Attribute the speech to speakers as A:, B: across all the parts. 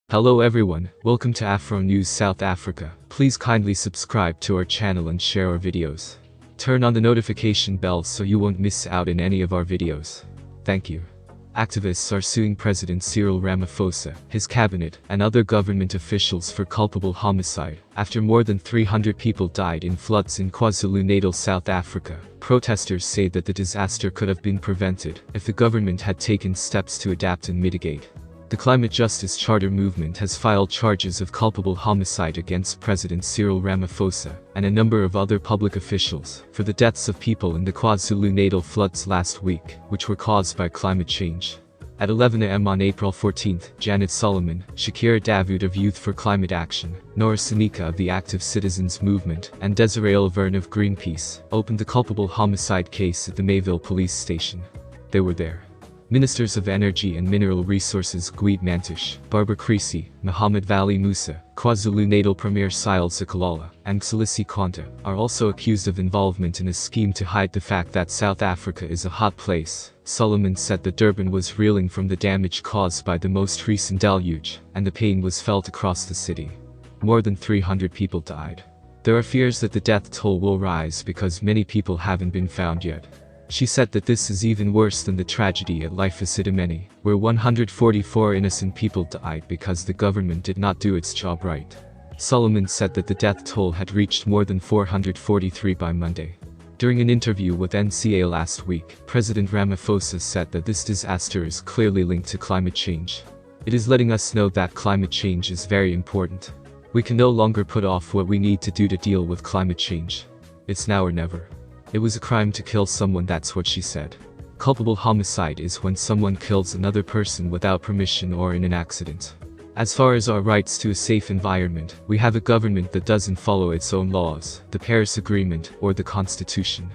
A: Hello everyone, welcome to Afro News South Africa. Please kindly subscribe to our channel and share our videos. Turn on the notification bell so you won't miss out in any of our videos. Thank you. Activists are suing President Cyril Ramaphosa, his cabinet, and other government officials for culpable homicide, after more than 300 people died in floods in KwaZulu-Natal, South Africa. Protesters say that the disaster could have been prevented if the government had taken steps to adapt and mitigate. The Climate Justice Charter movement has filed charges of culpable homicide against President Cyril Ramaphosa and a number of other public officials for the deaths of people in the KwaZulu-Natal floods last week, which were caused by climate change. At 11 a.m. on April 14, Janet Solomon, Shakira Dawood of Youth for Climate Action, Nora Sinika of the Active Citizens Movement, and Desiree Olverne of Greenpeace opened the culpable homicide case at the Mayville police station. They were there. Ministers of Energy and Mineral Resources Gwede Mantashe, Barbara Creecy, Mohamed Vali Musa, KwaZulu-Natal Premier Cyril Sikalala, and Xolisi Konta are also accused of involvement in a scheme to hide the fact that South Africa is a hot place. Solomon said that Durban was reeling from the damage caused by the most recent deluge, and the pain was felt across the city. More than 300 people died. There are fears that the death toll will rise because many people haven't been found yet. She said that this is even worse than the tragedy at Life-eSitimeni, where 144 innocent people died because the government did not do its job right. Solomon said that the death toll had reached more than 443 by Monday. During an interview with NCA last week, President Ramaphosa said that this disaster is clearly linked to climate change. It is letting us know that climate change is very important. We can no longer put off what we need to do to deal with climate change. It's now or never. It was a crime to kill someone, that's what she said. Culpable homicide is when someone kills another person without permission or in an accident. As far as our rights to a safe environment, we have a government that doesn't follow its own laws, the Paris Agreement, or the Constitution.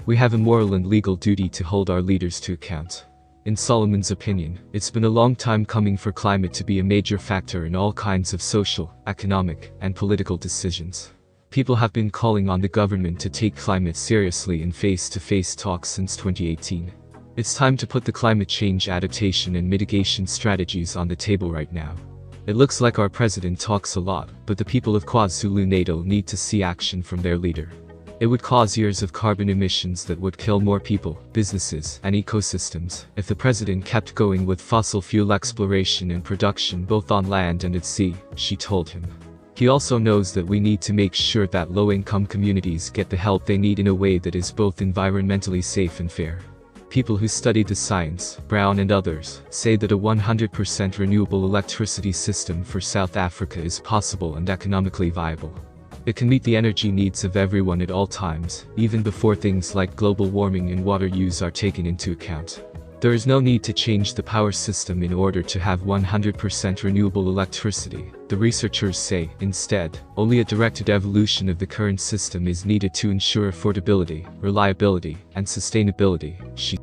A: We have a moral and legal duty to hold our leaders to account. In Solomon's opinion, it's been a long time coming for climate to be a major factor in all kinds of social, economic, and political decisions. People have been calling on the government to take climate seriously in face-to-face talks since 2018. It's time to put the climate change adaptation and mitigation strategies on the table right now. It looks like our president talks a lot, but the people of KwaZulu-Natal need to see action from their leader. It would cause years of carbon emissions that would kill more people, businesses, and ecosystems if the president kept going with fossil fuel exploration and production both on land and at sea, she told him. He also knows that we need to make sure that low-income communities get the help they need in a way that is both environmentally safe and fair. People who studied the science, Brown and others, say that a 100% renewable electricity system for South Africa is possible and economically viable. It can meet the energy needs of everyone at all times, even before things like global warming and water use are taken into account. There is no need to change the power system in order to have 100% renewable electricity, the researchers say. Instead, only a directed evolution of the current system is needed to ensure affordability, reliability, and sustainability, she